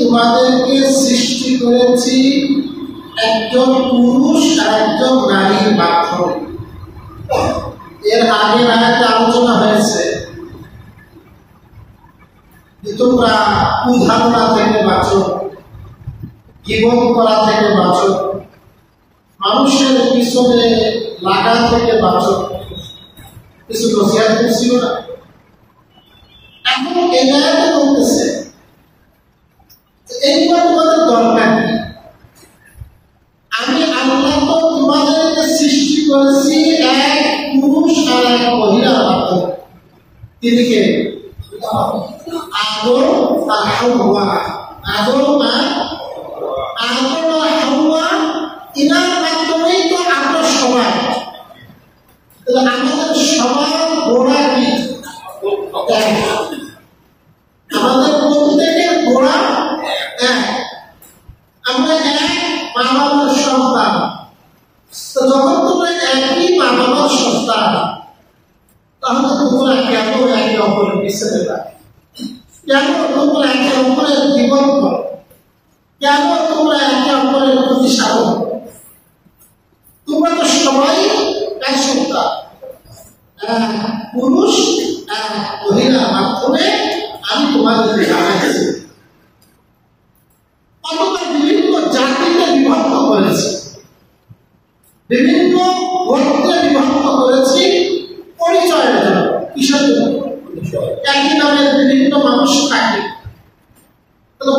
তোমাদেরকে সৃষ্টি করেছি একজন পুরুষ আর একজন নারীর মাধ্যমে। এর আগের আয়াতে আলোচনা হয়েছে যে তোমরা কুধারণা থেকে বাঁচো, জীবন করা থেকে বাঁচো, মানুষের পিছনে লাগা থেকে বাঁচো। কিছু নসিহত করছিল না? এখন এই জায়গাতে বলতেছে এইবার তোমাদের দরকার কি? আমি আল্লাহ তো তোমাদেরকে সৃষ্টি করেছি এক পুরুষ আর এক মহিলার মাধ্যমে। তিনি কে? আদম আর হাওয়া। আদম আর হাওয়া, ইনার মাধ্যমেই তো আমরা সবাই। আমাদের সবার গোড়া কি? আমাদের প্রত্যেকের গোড়া এক। আমরা এক মা বাবার সন্তান। তো যখন তোমরা একই মা বাবার সন্তান, তাহলে তোমরা কেন একে অপরের পিছনে লাগে? কেন তোমরা একে অপরের জীবন করো? কেন তোমরা একে অপরের প্রতি সাধন? তোমরা তো সবাই এক সন্তান, পুরুষ মহিলার মাধ্যমে আমি তোমাদের জানাইছি। অথবা বিভিন্ন জাতিতে বিভক্ত করেছি, বিভিন্ন গোত্রে বিভক্ত করেছি পরিচয়ের জন্য। কিসের জন্য? একই নামের বিভিন্ন মানুষ থাকে,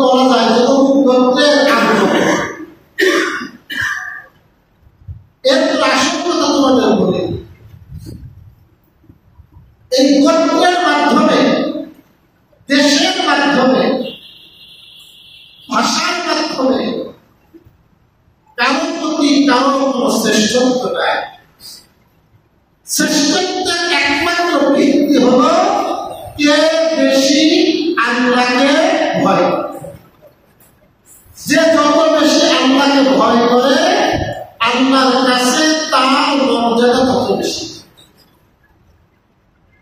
বলা যায় যে গোত্রের আগ্রহ। এর প্রাসঙ্গিকতা তোমাদের বলি। এই গোত্রের মাধ্যমে, দেশের মাধ্যমে, ভাষার মাধ্যমে কারোর প্রতি কারোর কোনো শ্রেষ্ঠত্ব নাই। শ্রেষ্ঠত্বের একমাত্র ভিত্তি হল কে বেশি আল্লাহকে ভয়। যে যত বেশি আল্লাহকে ভয় করে, আল্লাহর কাছে তার মর্যাদা তত বেশি।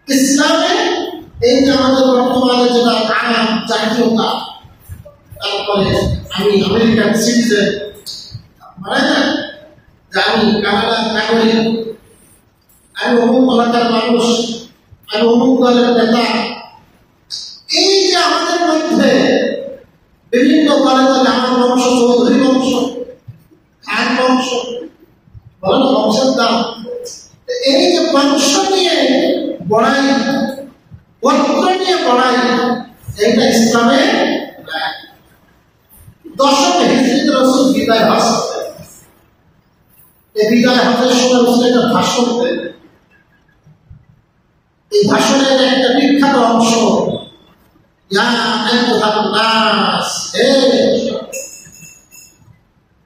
ইসলামে এই যে আমাদের বর্তমানে যেটা আইন, জাতীয়তা, তারপরে আমি আমেরিকান সিটিজেন, মানে না যে আমি কানাডার নাগরিক, আমি অমুক এলাকার মানুষ, আমি অমুক দলের নেতা। এই যে আমাদের মধ্যে বিভিন্ন দলে দলে আমার বংশ, চৌধুরী বংশ, খান বংশ, বলেন বংশের দাম। এই যে বংশ নিয়ে বড়াই, গোত্র নিয়ে বড়াই, এইটা ইসলামে নাই। 10 হিজরিতে রাসূল বিদায় হজ করেন। এই বিদায় হজের সময় রাসূল একটা ভাষণ দেন। এই ভাষণের একটা বিখ্যাত অংশ, ইয়া আইয়ুহান নাস, হে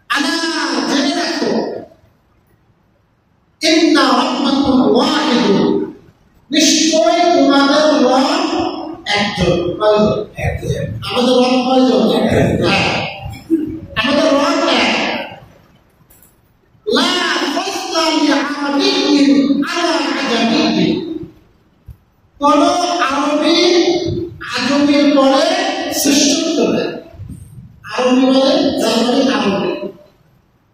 আনা জেনে রাখো, ইন্না রাব্বাকুম ওয়াহিদুন, নিশ্চয় তোমাদের রব একজন। আমাদের রব কয়জন? আমাদের রব এক। লা ফাদলা লিআরাবিয়্যিন আলা আজামিয়্যিন, কোন আরবি আজমির পরে শ্রেষ্ঠত্ব নেই। আরবি মানে যার মানে আরবি,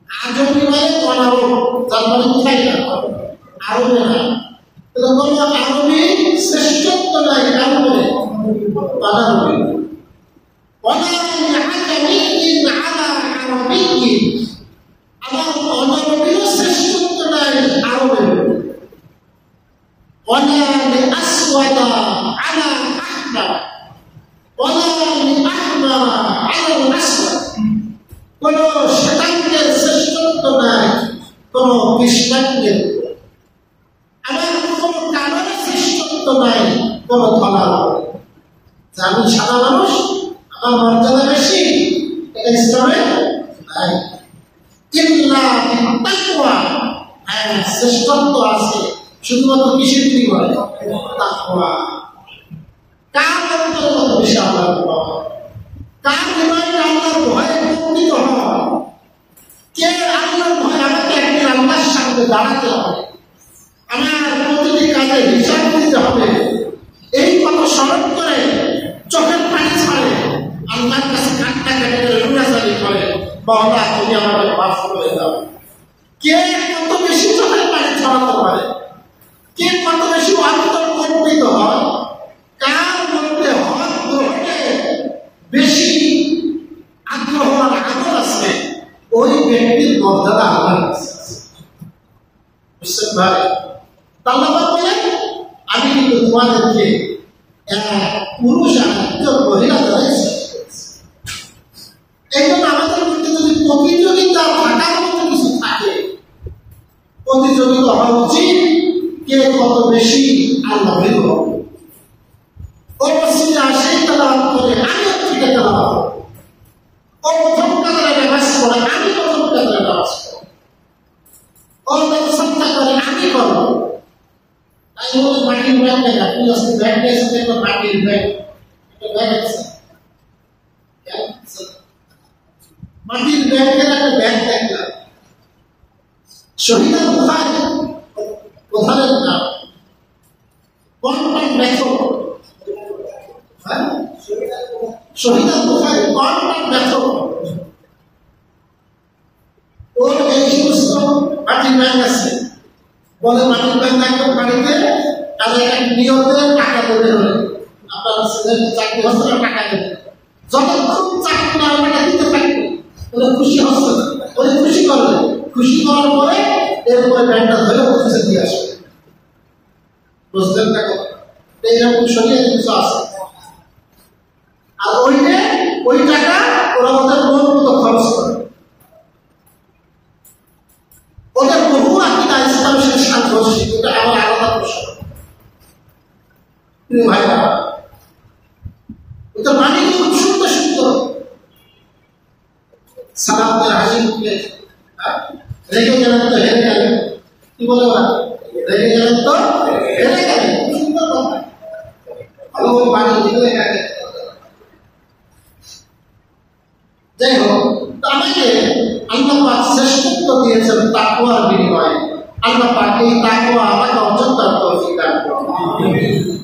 আজমি মানে অনারব, যার মানে কোথায় না আরবি না। আরবি শ্রেষ্ঠত্ব নাই কারণ বলে অনারবি। আমার অনারবিরও শ্রেষ্ঠত্ব নাই আরবের। কোন শ্বেতাঙ্গের শ্রেষ্ঠত্ব নাই কোন কৃষ্ণাঙ্গের। আমার কোন কারোর শ্রেষ্ঠত্ব নাই কোন ধলার। আমি সাদা মানুষ, আমার মর্যাদা বেশি, এটা ইসলামে নাই। হ্যাঁ, শ্রেষ্ঠত্ব আছে শুধুমাত্র কিসের কি বলে? তাকওয়া। কার অন্তর্গত বেশি আল্লাহর ভয়? কার হৃদয়ে আল্লাহর ভয়ে পূর্ণিত হয়? কে আল্লাহর ভয়? আমাকে একদিন আল্লাহর সামনে দাঁড়াতে হবে, আমার প্রতিটি কাজে হিসাব দিতে হবে। এই কথা স্মরণ করে চোখের পানি ছাড়ে আল্লাহর কাছে কান্না মাওলা তুমি আমাকে মাফ করে দাও। কে কত বেশি চোখের পানি ছড়াতে পারে, কে কত বেশি অন্তর কম্পিত হয়, কার মধ্যে হক গ্রহণে বেশি আগ্রহ আর আগ্রহ আছে, ওই ব্যক্তির মর্যাদা আমার কাছে আছে। বুঝতে পারে? আল্লাহ বলেন আমি কিন্তু তোমাদেরকে পুরুষ আর একজন মহিলা দ্বারা সৃষ্টি করেছি। এই জন্য আমাদের মধ্যে যদি প্রতিযোগিতা থাকার মতো কিছু থাকে, প্রতিযোগিতা হওয়া উচিত কে কত বেশি আল্লাহ ভীরু হবে। ও মসজিদে আসে তালাওয়াত করে, আমি থেকে তালাওয়াত করব। ও প্রথম কাতারে নামাজ পড়ে, আমি প্রথম কাতারে নামাজ পড়ব। ও সত্তা করে, আমি করব। তাই বলে মাটির ব্যাগ দেখা, তুই আজকে ব্যাগ নিয়েছে একটা মাটির ব্যাগ, একটা ব্যাগ আছে মাটির ব্যাগের একটা ব্যাগ দেখলাম। শহীদ বুখারী প্রধানের নাম কন্টাক্ট মেথড, শহীদ বুখারী কন্টাক্ট মেথড। ওর এই সমস্ত মাটির ব্যাগ আছে, বলে মাটির ব্যাগ থাকবে বাড়িতে, তাহলে একটা নিয়তে টাকা দেবে হলে আপনার ছেলের চাকরি হচ্ছে না, টাকা দেবে। যতক্ষণ চাকরি না টাকা দিতে থাকবে ওরা খুশি হচ্ছে না, ওরা খুশি করবে। খুশি করার পরে এরপরে ব্যাগটা ধরে অফিসে দিয়ে আসবে। বুঝলেন না? এইরকম শরীরে কিছু আছে। আর ওই টাকা ওরা ওদের মন মতো খরচ করে। ওদের বহু আকিদা ইসলাম শিক্ষা করছে, এটা আমার আলাদা প্রশ্ন। ভাইরা ওদের মানে খুব সুন্দর সুন্দর সালামদের হাসি মুখে, রেগে গেলেন তো হেরে গেলেন, কি বলে ওরা? রেগে গেলেন তো হেরে গেলেন। সুন্দর কথা, ভালো বাণী দিলে গেলে। যাই হোক, আমাকে আল্লাহ পাক শ্রেষ্ঠত্ব দিয়েছেন তাকওয়ার বিনিময়ে। আল্লাহ পাক এই তাকওয়া আমাকে অর্জন করার তৌফিক দান করুন।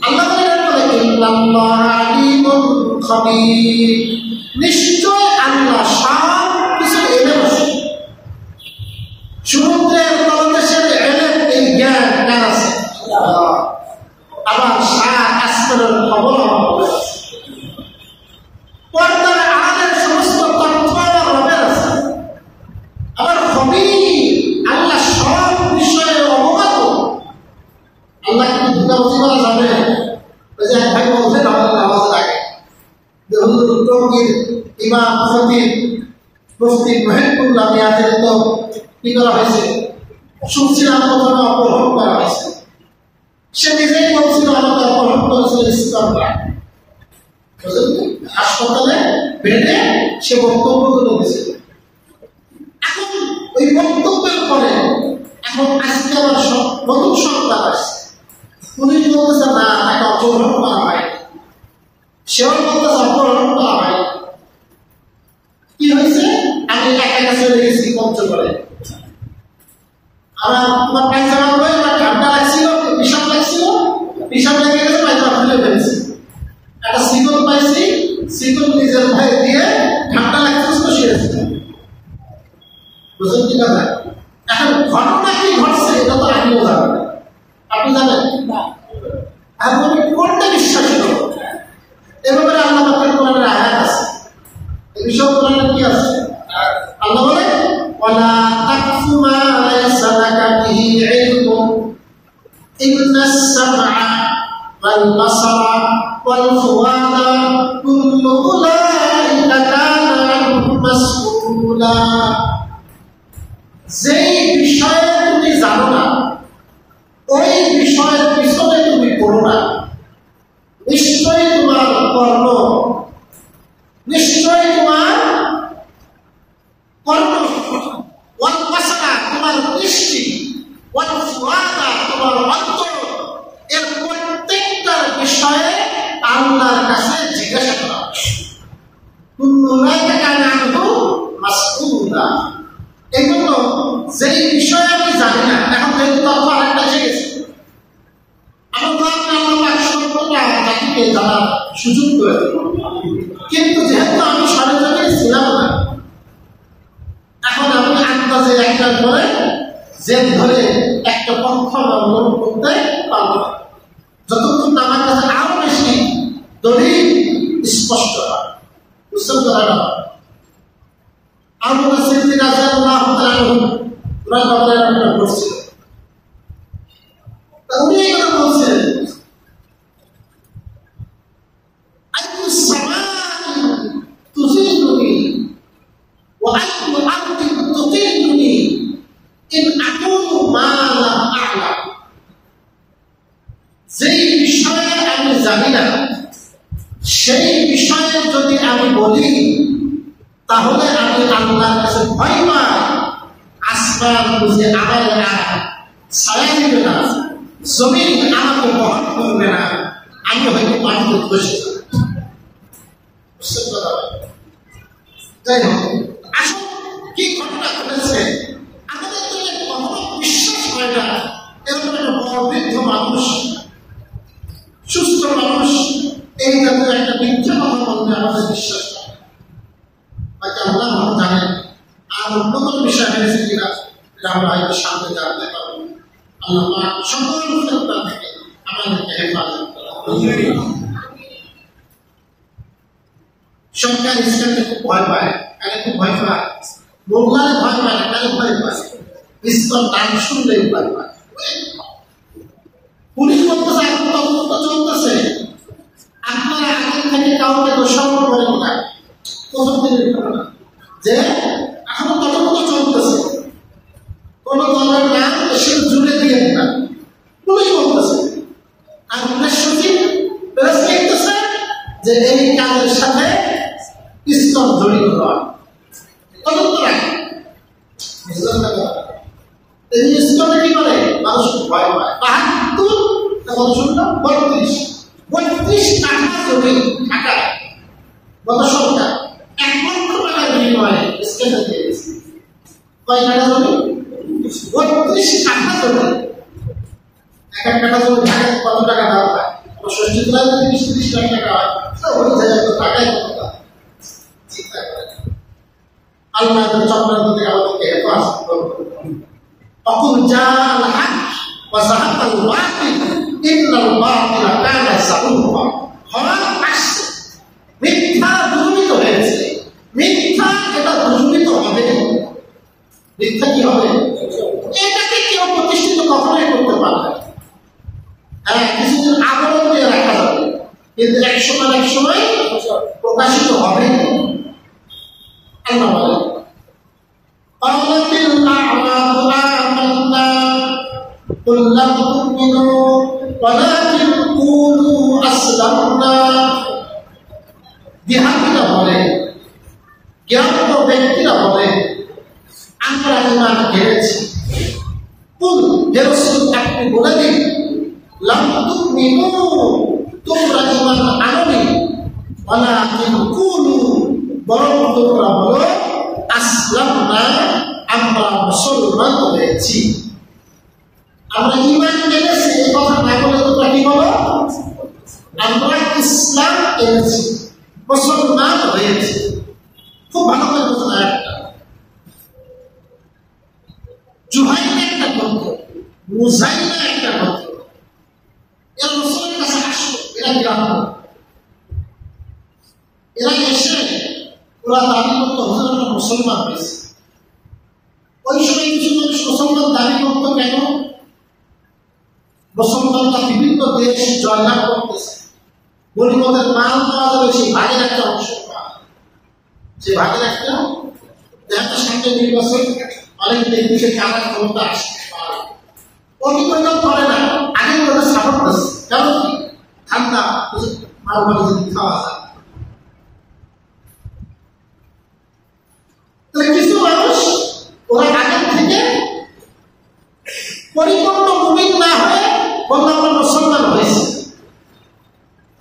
আল্লাহ বলে ইন্নাল্লাহা আলিমুন খাবীর, নিশ্চয় আল্লাহ সব কিছু এনে বসে। সমুদ্রের তলদেশের এলেন এই জ্ঞান কার আছে? আবার সাত আসমানের খবর আমার আছে। পর্দার আড়ালের সমস্ত তথ্য আমার রবের আছে। আবার খবীর, আল্লাহ সব বিষয়ে অবগত। আল্লাহ কিন্তু দুটাবাজি করা যাবে। ওই যে এক ভাই বলছেন আমাদের নামাজের আগে যে হুজুর টঙ্গীর ইমাম খতিব মুফতি মহিবুল্লাহ মিয়াদের তো কি করা হয়েছে শুনছিলাম, প্রথমে অপহরণ করা হয়েছে। সে নিজেই বলছিল আমাকে অপহরণ করেছিল ইসলামরা, হাসপাতালে বেডে সে বক্তব্যগুলো দিয়েছিল। এখন ওই বক্তব্যের পরে এখন আজকে আমার নতুন সংবাদ আসছে, পুলিশ বলতেছে না তাকে অপহরণ করা হয়, সেও বলতেছে অপহরণ করা হয়। কি হয়েছে? আমি একা কাছে চলে গেছি পঞ্চগড়ে। আমার তোমার পায়জামা বই আমার ঠান্ডা লাগছিল, বিষাদ লাগছিল, বিষাদ লেগে গেছে, পায়জামা খুলে ফেলেছি। একটা শিকল পাইছি, শিকল নিজের ভাই দিয়ে ঠান্ডা লাগছে তো শুয়েছিল। বুঝলেন কি কথা? এখন ঘটনা কি ঘটছে এটা তো আমিও জানি না, আপনি জানেন? আপনি কোনটা বিশ্বাস করব? এ ব্যাপারে আল্লাহ পাকের কোরআনের আয়াত আছে। এই বিষয়ে কোরআনে কি আছে? আল্লাহ বলে ওয়ালা তাকফু মা লাইসা লাকা বিহি ইলমুন ইন্নাস সামআ ওয়াল বাসারা ওয়াল ফুআদা কুল্লু উলাইকা কানা আনহু মাসউলা। যেই বিষয়ে তুমি জানো না ওই বিষয়ের পিছনে তুমি পড়ো না, নিশ্চয়ই তোমার কর্ম, নিশ্চয়ই তোমার কর্ম, ওয়াল বাসারা তোমার দৃষ্টি, ওয়াল ফুআদা তোমার অন্তর, এর প্রত্যেকটার বিষয়ে আল্লাহর কাছে জিজ্ঞাসা করা হবে। কুল্লু উলাইকা কানা আনহু মাসউলা। এগুলো যেই বিষয়ে আমি জানি না, এখন যেহেতু তথ্য আরেকটা এসে গেছে, আমার তো আল্লাহ সম্পর্কে জাতিকে জানার সুযোগ করে দেব। কিন্তু যেহেতু আমি সরজমিনে ছিলাম না, যে একটা করে জেদ ধরে একটা পক্ষ অবলম্বন করতে পারবো না, যতক্ষণ আমার কাছে আরো বেশি দলিল স্পষ্ট হয়। বুঝতে পারা আবু বকর সিদ্দিক রাদিয়াল্লাহু তাআলা ওরা বাবার করছিল, উনি এই কথা বলছেন, আইয়ু সামাই তুযিলুনি ওয়া আইয়ু আরদিন তুযিলুনি ইন আকুলু মা লা আ'লাম। যেই বিষয়ে আমি জানি না সেই বিষয়ে যদি আমি বলি তাহলে আমি আল্লাহর কাছে ভয় পাই, আসমান বুঝে আমার ছায়া দিবে না, জমিন আমাকে বহন করবে না, আমি হয়তো পানিতে বসে যাই হোক। আসল কি ঘটনা ঘটেছে আমাদের তো কখনো বিশ্বাস হয় না এরকম একটা বৃদ্ধ মানুষ, সুস্থ মানুষ এই জাতীয় একটা মিথ্যা কথা বলতে আমাদের বিশ্বাস হয়। হয়তো আল্লাহ জানেন আর অন্য কোনো বিষয় হয়েছে কিনা এটা আমরা হয়তো সামনে জানতে পারবো। আল্লাহ সকল ফেতনা থেকে আমাদেরকে হেফাজত করুন। সরকার ইসলামকে খুব ভয় পায়, কাকে খুব ভয় পায়? মোল্লারে ভয় পায় না, কাকে ভয় পায়? ইসলাম নাম শুনলেই ভয় পায়। পুলিশ বলতেছে এখন তদন্ত চলতেছে, আপনারা আগে থেকে কাউকে দোষারোপ করেন না। প্রথম দিনের ঘটনা যে এখন তদন্ত চলতেছে, কোন দলের নাম এসে জুড়ে দিয়ে না, পুলিশ বলতেছে। আর পুলিশ সচিব প্রেস লিখতেছে যে এই কাজের সাথে ইসলাম জড়িত নয়, তদন্ত রাখে। এই ইসলামে কি করে মানুষ ভয় পায়। ৭২ তখন শুনলাম ৩২ টাকা জমি ঢাকায় গত সরকার ১ লক্ষ টাকার বিনিময়ে স্টেশন দিয়ে দিয়েছে। কয় টাকা জমি? ৩২ টাকা জমি। এক টাকা জমি ঢাকায় কত টাকা দাম হয়? ৬০ যদি ৩০ লাখ টাকা হয়, ওই জায়গায় তো টাকাই কত। চিন্তা করে আল্লাহ চক্রান্ত থেকে আমাদেরকে হেফাজত করুন। অকুল জাল হক ওয়া যাহাকাল বাতিল ইন্নাল বাতিলা কানা যাহুকা। হক আসছে, মিথ্যা দূষিত হয়েছে, মিথ্যা এটা দূষিত হবে। মিথ্যা কি হবে? এটাকে কেউ প্রতিষ্ঠিত কখনোই করতে পারবে না। হ্যাঁ, কিছুদিন আবরণ দিয়ে রাখা যাবে, কিন্তু এক সময় প্রকাশিত হবে। আল্লাহ বলেন قالت الأعراب آمنا قل لم تؤمنوا ولكن قولوا أسلمنا। বিহারীরা বলে, জ্ঞাত ব্যক্তিরা বলে আমরা ঈমান এনেছি। কুল হে রাসূল আপনি বলে দিন, লাম তুমিনু তোমরা ঈমান আনোনি, ওয়ালাকিন কুলু বরং তোমরা বলো আসলামনা আমরা মুসলমান হয়েছি। আমরা ঈমান এনেছি এই কথা না বলে তোমরা কি বলো? আমরা ইসলাম এনেছি, মুসলমান হয়েছি। খুব ভালো করে বোঝা একটা জুহাইনা একটা গ্রন্থ, মুজাইনা একটা গ্রন্থ, এরা মুসলমানের কাছে আসলো, এরা গ্রাম্য, এরা এসে ওরা দাবি করতো আমরা মুসলমান হয়েছে। ওই সময় কিছু মানুষ মুসলমান দাবি করতো কেন? মুসলমানরা বিভিন্ন দেশ জয়লাভ করতেছে, গরিবদের মাল পাওয়া যাবে, সেই ভাগের একটা অংশ পাওয়া, সে ভাগের একটা সামনে নির্বাচন অনেক দেশে কারা ক্ষমতা আসতে পারে। অভিজ্ঞতা করে না, আগে ওদের সাপোর্ট আছে, কারণ কি ঠান্ডা মাল মাল যদি খাওয়া যায়। কিছু মানুষ ওরা আগের থেকে পরিপূর্ণ মুমিন না হয়ে বললো আমরা মুসলমান হয়েছে,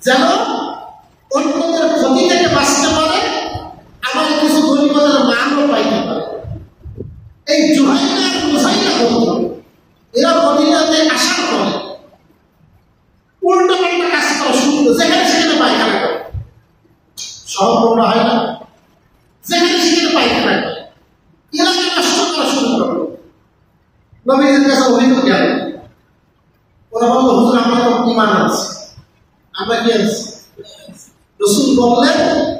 যেন অন্যদের ক্ষতি থেকে বাঁচতে পারে, আবার কিছু গরিবদের মানও পাইতে পারে। এই জুহাইনা মুজাইনা বলতো এরা মদিনাতে আসার পরে উল্টো পাল্টা কাজ করা শুরু করে, যেখানে সেখানে পায়খানা করে, শহর হয় না, যেখানে সেখানে পায়খানা করে, এলাকা নষ্ট করা শুরু করে। ইসরায়েলের কাছে অভিযোগ গেল, ওরা বললো হুজুর আমরা তো ঈমান আছে, আমরা কি আছি? রাসূল বললেন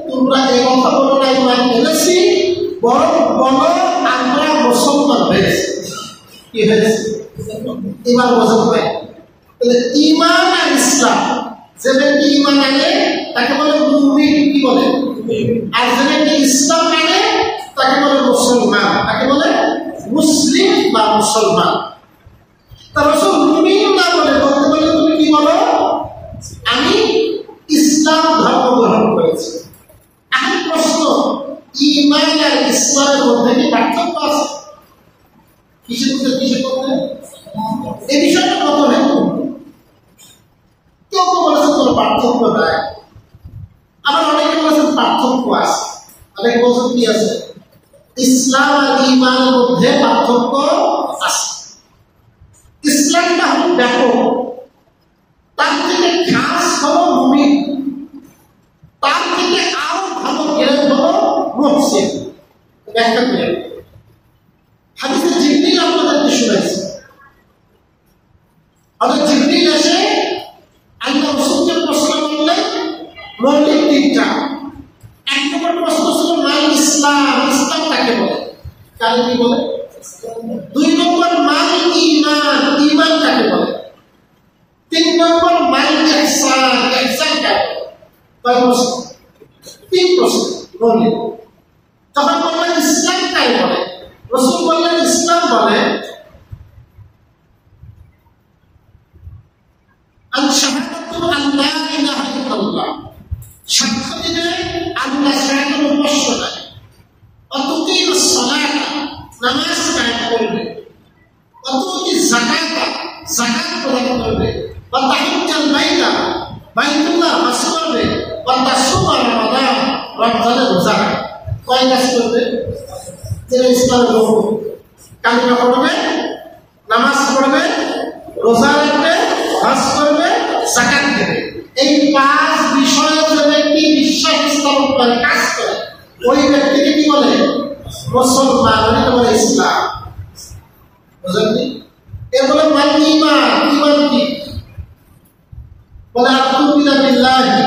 তোমরা এই কথা বলো না ঈমান এনেছি, বরং বলো আমরা মুসলমান হয়েছি। কি হয়েছে? ঈমান বসত হয়। তাহলে ঈমান আর ইসলাম, যে ব্যক্তি ঈমান আনে তাকে বলে মুমিন, কি বলে? আর যে ব্যক্তি ইসলাম আনে তাকে বলে মুসলমান, তাকে বলে মুসলিম বা মুসলমান। তা রাসূল মুমিন না বলে বলতে বলে তুমি কি বলো? আমি ইসলাম ধর্ম গ্রহণ করেছি। এখন প্রশ্ন, ঈমান আর ইসলামের মধ্যে কি পার্থক্য আছে? কিসের মধ্যে কিসের মধ্যে? এই বিষয়টা কত নেই। কেউ কেউ বলেছেন কোনো পার্থক্য নাই, আবার অনেকে বলেছেন পার্থক্য আছে। অনেকে বলছেন কি আছে? ইসলাম আর ঈমানের মধ্যে পার্থক্য আছে। ইসলামটা হল ব্যাপক, তার থেকে খাস হলো মুমিন, তার থেকে আরো ভালো জ্ঞান হলো মুহসিন। ব্যাখ্যা করে হাদিসে জিবরিল আপনাদেরকে শুনাইছে। হযরত জিবরিল এসে আল্লাহ রাসূলকে প্রশ্ন করলেন মৌলিক তিনটা। এক নম্বর প্রশ্ন ছিল মাল ইসলাম, ইসলাম কাকে বলে? কাকে কি বলে? দুই নম্বর মাল ঈমান, ঈমান কাকে বলে? তিন নম্বর মাল ইহসান, ইহসান কাকে বলে? কয় প্রশ্ন? তিন প্রশ্ন মৌলিক। তখন বললেন ইসলাম কাকে বলে? রাসূল বললেন ইসলাম বলে আন শাহাদাতু আল্লা ইলাহা ইল্লাল্লাহ, সাক্ষ্য দিবে আল্লাহ ছাড়া কোনো উপাস্য নাই। অতুকিমুস সালাতা, নামাজ কায়েম করবে। অতুকিজ যাকাতা, যাকাত প্রদান করবে। ওয়া তাহিজ্জাল বাইতা, বাইতুল্লাহ হজ করবে। ওয়া তাসুমা রমাদান, রমজানের রোজা। কয় কাজ করবে? যে ইসলামের লোক কালিমা পড়বে, নামাজ পড়বে, রোজা রাখবে, হজ করবে, যাকাত দেবে। এই পাঁচ বিষয়ে যে ব্যক্তি বিশ্বাস স্থাপন করে, কাজ করে, ওই ব্যক্তিকে কি বলে? মুসলমান। ওইটা বলে ইসলাম। বুঝলেন? এ বলে মাল ঈমান। ঈমান কি? বলে আতুমিনা বিল্লাহি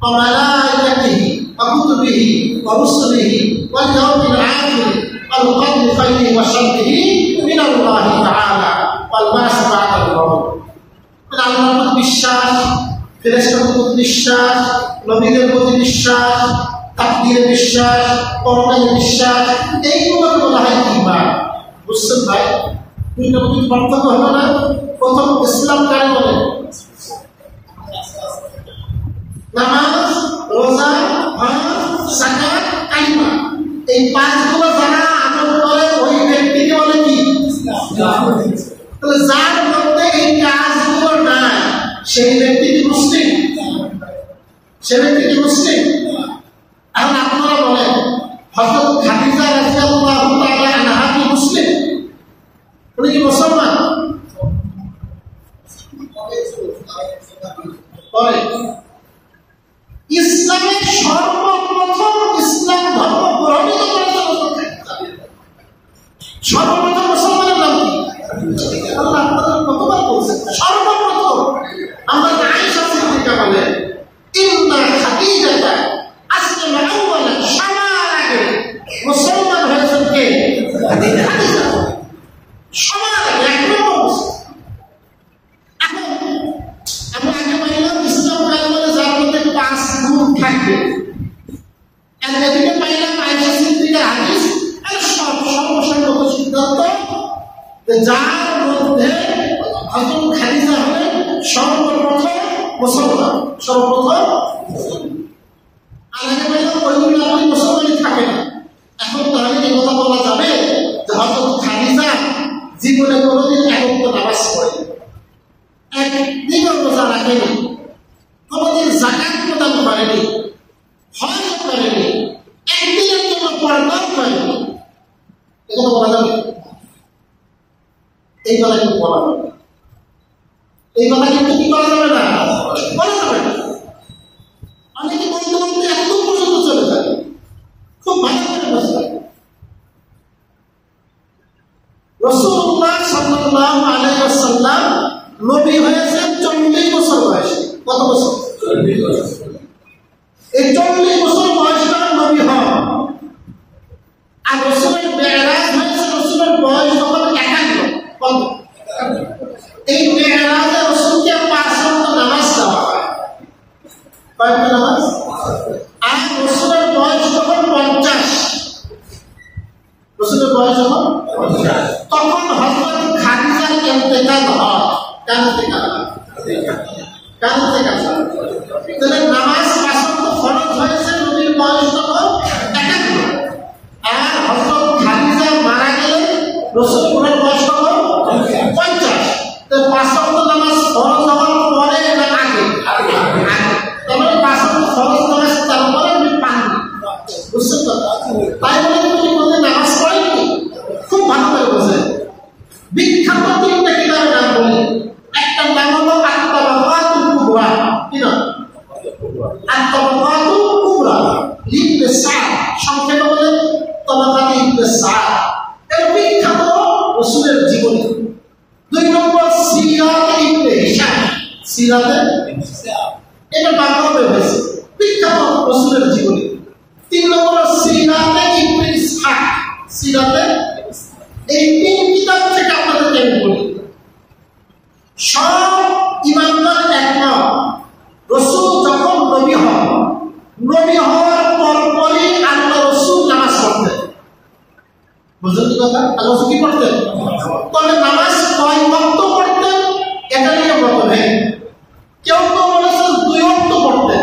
ওয়া মালাইকাতিহি ওয়া কুতুবিহি ওয়া রুসুলিহি ওয়াল ইয়াউমিল আখির ওয়াল কদরি খাইরিহি ওয়া শাররিহি মিনাল্লাহি তাআলা ওয়াল বা'স বা'দাল মাউত। মানে আল্লাহর প্রতি বিশ্বাস, ফেরেশতাদের প্রতি বিশ্বাস, নবীদের প্রতি বিশ্বাস, তাকদীরে বিশ্বাস, পরকালে বিশ্বাস, এইগুলোকে বলা হয় ঈমান। বুঝছেন ভাই? দুইটা মধ্যে পার্থক্য হলো না? প্রথম ইসলাম কাকে বলে? নামাজ, রোজা, হজ, যাকাত, কালিমা। এই পাঁচগুলো যারা আমল করে ওই ব্যক্তিকে বলে কি? তাহলে যার মধ্যে এই কাজগুলো নাই সেই ব্যক্তি কি মুসলিম? সে ব্যক্তি কি মুসলিম? এখন আপনারা বলেন হযরত খাদিজা রাদিয়াল্লাহু তাআলা আনহা কি মুসলিম? উনি কি মুসলমান? ইসলামের সর্বপ্রথম ইসলাম ধর্ম গ্রহণিত করেছে সর্বপ্রথম মুসলমানের নাম কি? আল্লাহ আপনাদের কতবার বলছেন সর্বপ্রথম। আমরা আয়েশা সিদ্দিকা বলেন ইন্না খাদিজাতা আসলামা আউওয়ালান, সবার আগে মুসলমান হয়েছেন কে? খাদিজা। সবার আগে এক নম্বর। এখন আমরা আগে পাইলাম ইসলাম কাকে বলে? যার মধ্যে 5 গুণ থাকবে। এদিকে পাইলাম আয়েশা সিদ্দিকার হাদিস, আর সর্বসম্মত সিদ্ধান্ত যার মধ্যে হযরত খাদিজা হলেন সর্বপ্রথম মুসলমান। সর্বপ্রথম আগে পাইলাম ওইগুলো আপনি মুসলমানই থাকে না। এখন তাহলে এই কথা বলা যাবে যে হযরত খাদিজা জীবনে কোনোদিন একক নামাজ পড়েনি, একদিনও রোজা রাখেনি, কোনোদিন যাকাত প্রদান করেনি, হজ করেনি, একদিনের জন্য পর্দা করেনি। এগুলো বলা যাবে? এই কথা কিন্তু বলা যাবে। এই কথা কিন্তু কি করা যাবে না? বলা যাবে না। অনেকে বলতে বলতে একদম পর্যন্ত চলে যাবে। খুব ভালো করে বসে যাবে। রাসূলুল্লাহ সাল্লাল্লাহু নবী হয়েছেন 40 বছর বয়সে। কত বছর? 40 বছর। এই 40 বছর বয়সটা নবী হন। আর রাসূলের মেরাজ হয়েছে রাসূলের বয়স তখন 51। কত? এই মেরাজে রাসূলকে 5 ওয়াক্ত নামাজ দেওয়া হয়। কয়টা নামাজ? আর রাসূলের বয়স তখন 50। রাসূলের বয়স যখন 50, তখন হযরত খাদিজার ইন্তেকাল হয়। কেন ইন্তেকাল হয়? তাহলে নামাজ 5 ওয়াক্ত ফরজ হয়েছে নবীর বয়স তখন 51। আর হযরত খাদিজা মারা গেলেন রাসূলের বয়স তখন 50। তো 5 ওয়াক্ত নামাজ ফরজ হওয়ার পরে না আগে? তবে 5 ওয়াক্ত ফরজ নামাজ তারপরে আমি পানি। বুঝছেন তো? তাই বলে তুমি বলতে নামাজ পড়েনি, খুব ভালো করে বোঝেন। বিখ্যাত 3টা কিতাবের নাম বলি। একটা নাম হলো আত-তাবাকাতুল কুবরা। কি নাম? আত-তাবাকাতুল কুবরা ইবনে সাদ, সংক্ষেপে বলে তাবাকাত ইবনে সাদ। এর বিখ্যাত রাসূলের জীবনী। 2 নম্বর সিরাত ইবনে হিশাম, সিরাতে এটা বাংলা হয়েছে, বিখ্যাত রাসূলের জীবনী। 3 নম্বর সিরাতে ইবনে ইসহাক, সিরাতে। এই 3 কিতাব থেকে আপনাদেরকে আমি বলি, সব ইমানদার একমত রাসূল যখন নবী হন, নবী হওয়ার পরপরই আল্লাহ রাসূল নামাজ পড়তেন। বুঝলেন কথা? আল্লাহ রাসূল কি পড়তেন? তবে নামাজ কয় ওয়াক্ত পড়তেন এটা নিয়ে মত নেই। কেউ তো বলেছেন 2 ওয়াক্ত পড়তেন,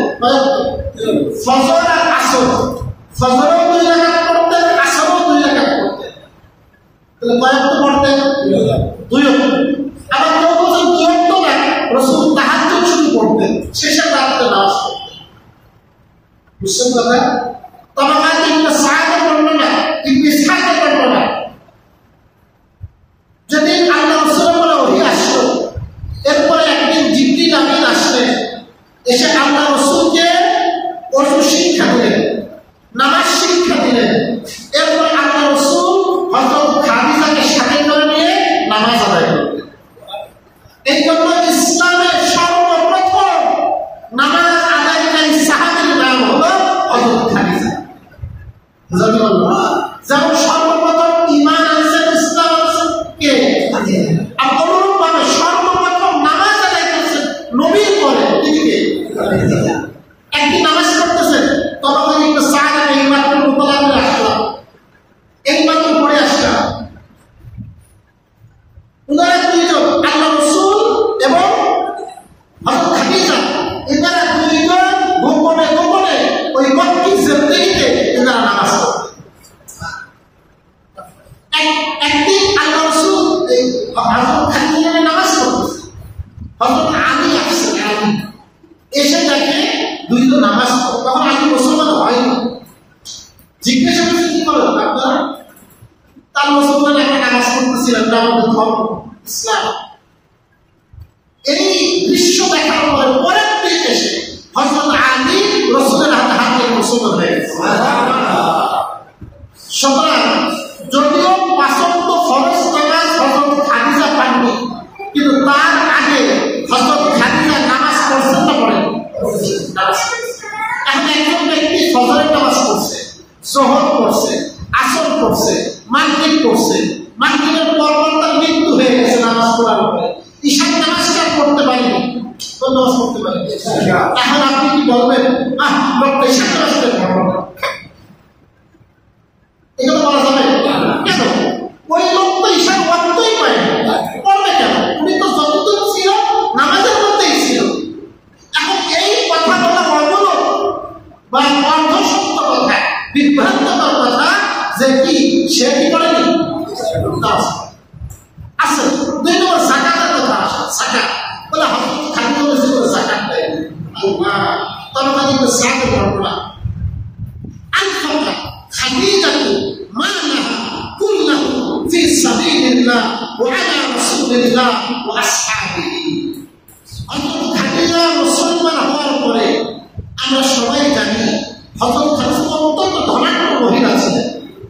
ফজর আর আসর। ফজরও 2 রাকাত পড়তেন, আসরও 2 রাকাত পড়তেন। তাহলে কয় ওয়াক্ত পড়তেন? 2 ওয়াক্ত। আবার কেউ বলেছেন 2 ওয়াক্ত না, রাসূল তাহাজ্জুদ শুরু করতেন, শেষে রাতে নামাজ পড়তেন। বুঝছেন কথা? তাবাকাত ইবনে সাদের বর্ণনা, ইবনে ইসহাকের বর্ণনা, যেদিন আল্লাহ রাসূলের উপরে ওহী আসলো, এরপরে একদিন জিবরিল আমিন আসলেন, এসে আল্লাহ রাসূলকে ওযু শিক্ষা দিলেন, নামাজ শিক্ষা দিলেন। এরপর আল্লাহ রাসূল হযরত খাদিজাকে সাথে করে নিয়ে নামাজ আদায় করলেন। এই জন্য ইসলামের সর্বপ্রথম নামাজ আদায়কারী সাহাবীর নাম হলো হযরত খাদিজা। যেমন সর্বপ্রথম ঈমান আনছেন, ইসলাম আনছেন কে? আর অনুরূপভাবে সর্বপ্রথম নামাজ আদায় করছেন নবীর পরে তিনি কে? একদিন নামাজ পড়তেছেন, তখন একটু সাহায্য এই মাত্র মুতলা করে আসলাম, এই মাত্র পড়ে আসলাম। উনারা 2 জন, আল্লাহ রাসূল এবং হযরত খাদিজা, এনারা 2 জন গোপনে গোপনে ওই মক্কি জিন্দেগিতে এনারা নামাজ পড়তেন। একদিন আল্লাহ রাসূল হযরত খাদিজা নামাজ পড়তেন, হযরত আলী আসছেন, আলী এসে দেখে 2 জন নামাজ পড়ে। তখন আলী মুসলমান হয়নি, জিজ্ঞাসা করছে কি করেন আপনারা? তার মুসলমান একটা নামাজ পড়তেছিলেন, আমাদের ধর্ম ইসলাম। এই দৃশ্য দেখার পরে পরের দিন এসে হযরত আলী রাসূলের হাতে হাত দিয়ে মুসলমান হয়ে গেছে। সুতরাং যদিও 5 ওয়াক্ত ফরজ নামাজ হযরত খাদিজা পাননি, কিন্তু তার আগে হযরত খাদিজা নামাজ পড়ছেন না পড়েন? নামাজ পড়ছেন। এখন একজন ব্যক্তি ফজরের নামাজ পড়ছে, যোহর পড়ছে, আসর পড়ছে, মাগরিব পড়ছে, মাগরিবের পর তার মৃত্যু হয়ে গেছে নামাজ পড়ার পরে, ঈশার নামাজটা পড়তে পারেনি, কোন নামাজ পড়তে পারেনি। এখন আপনি কি বলবেন, লোকটা ঈশার নামাজটা পড়বে না? এটা বলা যাবে কেন? ওই লোক তো ঈশার ওয়াক্তই পায়নি, পড়বে কেন? উনি তো যতদূর ছিল নামাজের মধ্যেই ছিল। এখন এই কথা বলা অমূলক বা অর্ধসত্য কথা, বিভ্রান্তকর কথা, যে কি সে কি করেনি? আচ্ছা, 2 নম্বর যাকাতের কথা আসে। যাকাত বলে হযরত খাদিজা বলেছে যাকাত দেয়। আল্লাহ তাবাকাত ইবনে সাদের বর্ণনা, আনফাকা খাদিজাতু মালাহা কুল্লাহু ফি সাবিলিল্লাহ ওয়া আলা রাসূলিল্লাহ ওয়া আসহাবিহি। হযরত খাদিজা মুসলমান হওয়ার পরে আমরা সবাই জানি হযরত খাদিজা অত্যন্ত ধনাঢ্য মহিলা ছিলেন,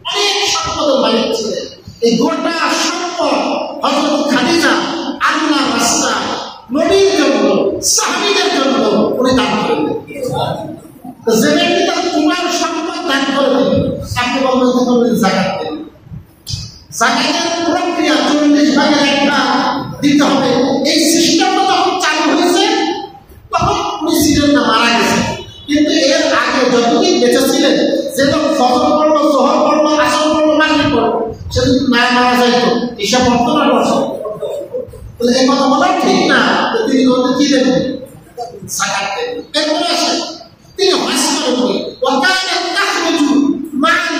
অনেক সম্পদের মালিক ছিলেন। এই গোটা সম্পদ হযরত খাদিজা আল্লাহর রাস্তায় ত্যাগ করে দিন, আপনি বলবেন জাকাত দেন। জাকাতের প্রক্রিয়া 40 ভাগের 1 ভাগ দিতে হবে। এই সিস্টেমটা যখন চালু হয়েছে তখন উনি ছিলেন না, মারা গেছে। কিন্তু এর আগে যতদিন বেঁচে ছিলেন, যেটা ফজর পড়লো, জোহর পড়লো, আসর পড়লো, মাগরিব পড়লো, সেদিন মারা যাইতো, হিসাব করতো না করতো। তাহলে এই কথা বলা ঠিক না। তিনি বলতে কি দেবেন? জাকাত দেবেন। এরপরে আসে তিনি হজ করেন, ওয়াকানা তাখরুজু মা'আল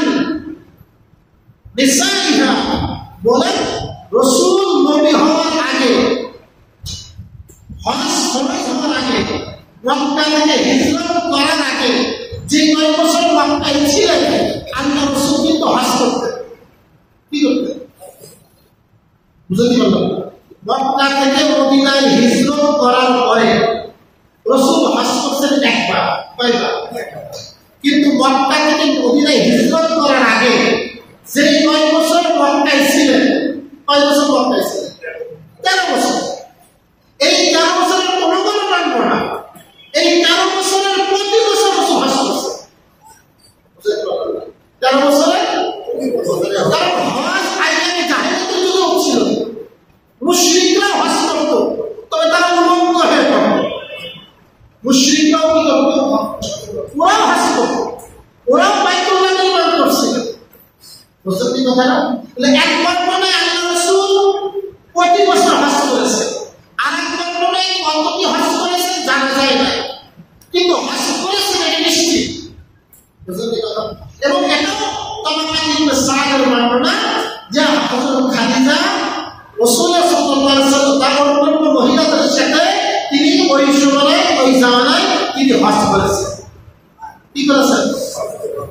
নিসাইহা, বলেন রাসূল নবী হওয়ার আগে, হজ ফরজ হওয়ার আগে, মক্কা থেকে হিজরত করার আগে যে কয় বছর মক্কায় ছিলেন, আল্লাহ রাসূল কিন্তু হজ করতেন। কি করতেন? বুঝতে পারলাম? মক্কা থেকে মদিনায় হিজরত করার পরে রাসূল হজ করতেন একবার, কয়বার? কিন্তু মক্কা থেকে মদিনায় হিজরত করার আগে যে কয় বছর মক্কায় ছিলেন, কয় বছর মক্কায় ছিলেন? 13 বছর। এই 13 বছরের কোনো টানব না। এই 13 বছরের প্রতি বছর রাসূল হজ করছেন। 13 বছরে কারণ হজ আইনে জাহেলিয়াতের যুগে ছিল, মুশরিকরা হজ করত, তবে তারা উলঙ্গ হয়ে পড়ত। মুশরিকরাও কি করত? ওরাও হজ করত, ওরাও বাইতুল্লাহ নির্মাণ করছিল। বুঝতে কি কথা না? একবার মানে আল্লাহ রাসূল প্রতি বছর হজ করেছে, আরেকবার মানে কতটি হজ করেছে জানা যায় না, কিন্তু হজ করেছেন এটা নিশ্চিত। বুঝতে কি কথা? এবং এটাও তামাক্কা ইবনে সাদের বর্ণনা যে হযরত খাদিজা রাসূল সাল্লাল্লাহু আলাইহি ওয়াসাল্লাম তার অন্যান্য মহিলাদের সাথে তিনি ওই সময়ে ওই জামানায় তিনি হজ করেছেন। কি করেছেন?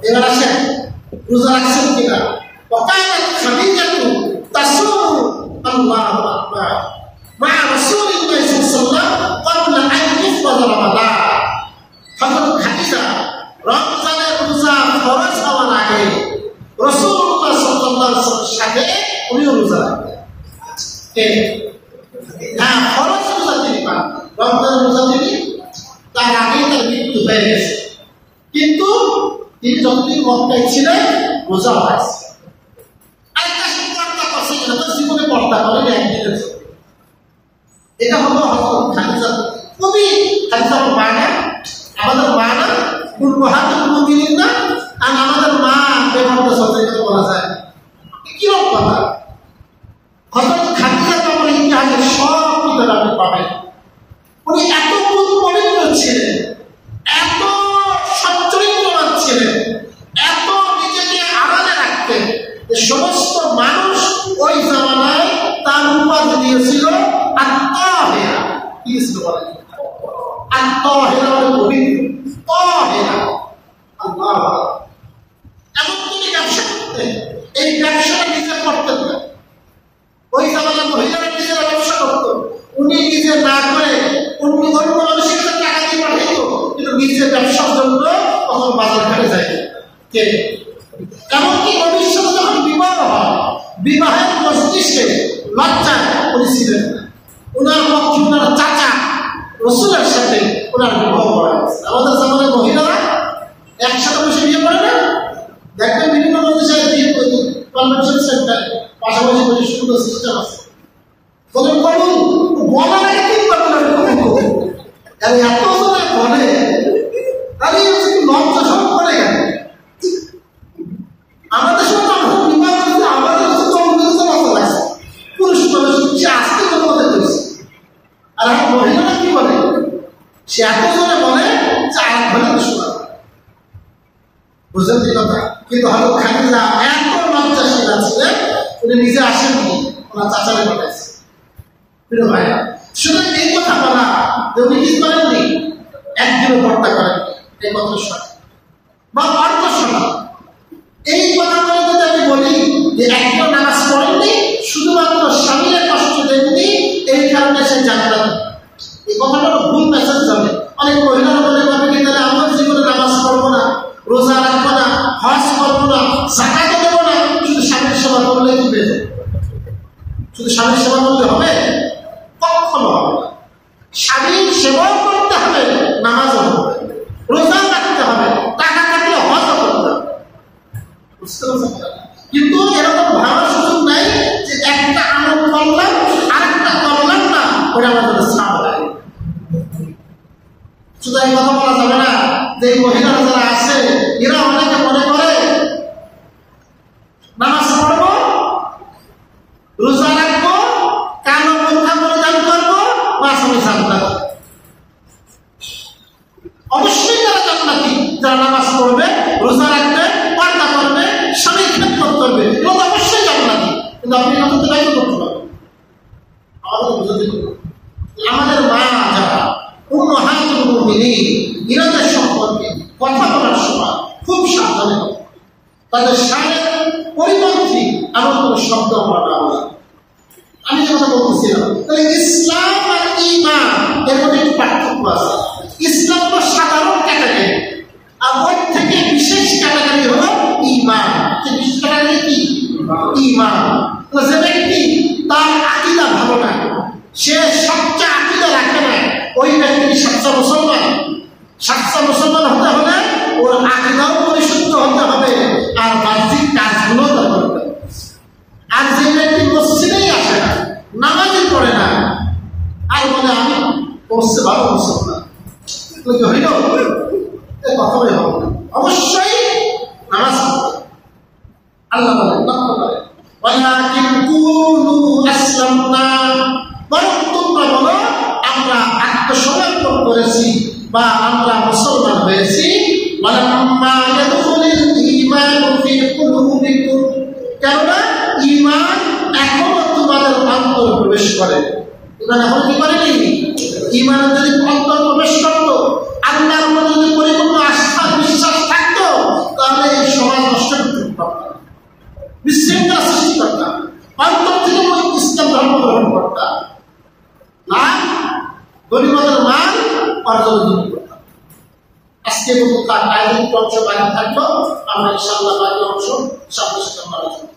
এবার আসেন রোজা রাখছেন কিনা? وكانت خديجة تصوم الله أكبر مع رسول الله صلى الله عليه وسلم قبل أن يفرض رمضان. حضرت خديجة রমজানের রোজা ফরজ হওয়ার আগে রাসূলুল্লাহ সাল্লাল্লাহু আলাইহি ওয়াসাল্লামের সাথে উনি রোজা রাখতেন। হ্যাঁ, ফরজ রোজা তিনি পান, রমজানের রোজা তিনি তার আগেই তার মৃত্যু হয়ে গেছে, কিন্তু তিনি যতদিন মক্কায় ছিলেন রোজা হয়েছে। জীবনে পর্দা করেন একদিনের, এটা হলো হযরত খাদিজা। খুবই খাদিজা মা না, আমাদের মা না, উম্মাহাতুল মুমিনিন না, আর আমাদের মা বেপর্দা সত্যি বলা যায় কিরকম কথা। হযরত খাদিজা তো আমরা ইতিহাসের সব কিতাবে আপনি পাবেন, উনি এত পবিত্র ছিলেন, এত সচ্চরিত্রবান ছিলেন, এত নিজেকে আড়ালে রাখতেন যে সমস্ত মানুষ ওই জামানায় তার উপাধি দিয়েছিল আত্মাহেরা। কি ছিল বলেন? আত্মাহেরা মানে পবিত্র, তাহেরা। আল্লাহ, এমন তিনি ব্যবসা করতেন, এই ব্যবসাটা নিজে করতেন না। ওই জামানায় মহিলারা নিজেরা ব্যবসা করত, উনি নিজে না করে উনি অন্য মানুষের কাছে টাকা দিয়ে পাঠাইত, কিন্তু নিজের ব্যবসার জন্য তখন বাজার ঘাটে যায়। কে? এমনকি নবীর সাথে যখন বিবাহ হয়, বিবাহের মজলিসে লজ্জায় উনি ছিলেন না, ওনার পক্ষে ওনার চাচা রাসূলের সাথে ওনার বিবাহ করা হয়েছে। আমাদের জামানায় মহিলারা একসাথে বসে বিয়ে করে না, দেখবেন বিভিন্ন মজলিসে বিয়ে করে, কনভেনশন সেন্টার পাশাপাশি বসে সুন্দর সিস্টেম আছে। বলেন বলুন বলার আগে কি করবেন? আরে এত সময় বলে, আরে লজ্জা সব করে গেল। আমাদের সাথে আমাদের বিবাহ করতে আমাদের সাথে অন্য লাগছে, পুরুষ মানুষ সে আসতে কথা বলে করেছে। আর আমার মহিলারা কি বলে? সে এত জনে বলে যে আর ঘরে শোনা। বুঝলেন কি কথা? কিন্তু হয়তো খাদিজা এত লজ্জাশীল ছিলেন, উনি নিজে আসেননি, ওনার চাচারে পাঠাইছে। প্রিয় ভাইরা, সুতরাং এই কথা বলা যে উনি কি করেননি, একদিনও পর্দা করেননি, এই কথা শোনা বা অর্থ শোনা। এই কথাগুলো যদি আমি বলি যে একজন নামাজ পড়েননি, শুধুমাত্র স্বামীর কষ্ট দেননি, এই কারণে সে জানতেন, এই কথাটা ভুল মেসেজ যাবে। অনেক মহিলারা বলে পাবে কি তাহলে আমার জীবনে নামাজ পড়বো না, রোজা রাখবো না, হজ করবো না, যাকাত দেবো না, শুধু স্বামীর সেবা করলেই কি পেয়ে যাবে? শুধু স্বামীর সেবা করলে হবে? কখনো হবে না। স্বামীর সেবাও করতে হবে, নামাজও হবে, রোজা রাখতে হবে, টাকা থাকলে হজও করতে হবে। বুঝতে পারছেন? কিন্তু এরকম ভাবার সুযোগ নাই যে একটা আমল করলাম আরেকটা করলাম না, ওটা আমাদের ছাপ লাগে। শুধু এই কথা বলা যাবে না যে মহিলারা যারা আছে এরা অনেকে মনে করে নামাজ পড়বো, রোজা রাখবো, কালো বোরখা পরিধান করবো, মাসুমি জান্নাত। অবশ্যই তারা জান্নাতি যারা নামাজ পড়বে, রোজা রাখবে, পর্দা করবে, স্বামীর খেদমত করবে, এগুলো তো অবশ্যই জান্নাতি। কিন্তু আপনি এটা করতে দায়িত্ব করতে পারবেন। আমাদের বুঝতে হবে আমাদের মা যারা উম্মাহাতুল মুমিনিন ইরাদের সম্পর্কে কথা বলার সময় খুব সাবধানে হবে। তাদের শানের পরিপন্থী এমন কোনো শব্দ আমরা না বলি। আমি যে কথা বলতেছিলাম, তাহলে ইসলাম আর ঈমান এর মধ্যে একটু পার্থক্য আছে। ইসলাম হলো সাধারণ ক্যাটাগরি, আর ওর থেকে বিশেষ ক্যাটাগরি হলো ঈমান। বিশেষ ক্যাটাগরি কি? ঈমান। যে ব্যক্তি তার আকীদা ভালো না, সে সচ্চা আকীদা রাখে না, ওই ব্যক্তি সচ্চা মুসলমান। সচ্চা মুসলমান হতে হলে ওর আকীদাও পরিশুদ্ধ হতে হবে, আর বাহ্যিক কাজগুলো করতে হবে। আর যে ব্যক্তি মসজিদেই আসে না, নামাজই পড়ে না, আর বলে আমি পড়ছে ভালো মুসলমান, হইল কথা বলে হবে না। অবশ্যই নামাজ পড়বে। আল্লাহ বলে লক্ষ্য করে ওয়ালাকিন কুলু আসলামনা, বরং তোমরা বলো আমরা আত্মসমর্পণ করেছি বা আমরা মুসলমান হয়েছি। ওয়ালাম্মা ইয়াদখুলুল ঈমানু ফি কুলুবিকুম, কেননা ঈমান এখনো তোমাদের অন্তরে প্রবেশ করে। ঈমান এখন কি করেনি? ঈমান যদি অন্তরে প্রবেশ করতো, আল্লাহর প্রতি যদি পরিপূর্ণ আস্থা বিশ্বাস থাকতো, তাহলে এই সমাজ নষ্ট করতে পারতাম, বিশৃঙ্খলা সৃষ্টি করতাম, অন্তর থেকে ইসলাম ধর্ম গ্রহণ করতাম না, গরিবদের মান অর্জন করতাম। আজকে তার আয়োজন অংশ বাকি থাকলো, আমরা ইনশাআল্লাহ বাকি অংশ সামনে সামনে আলোচনা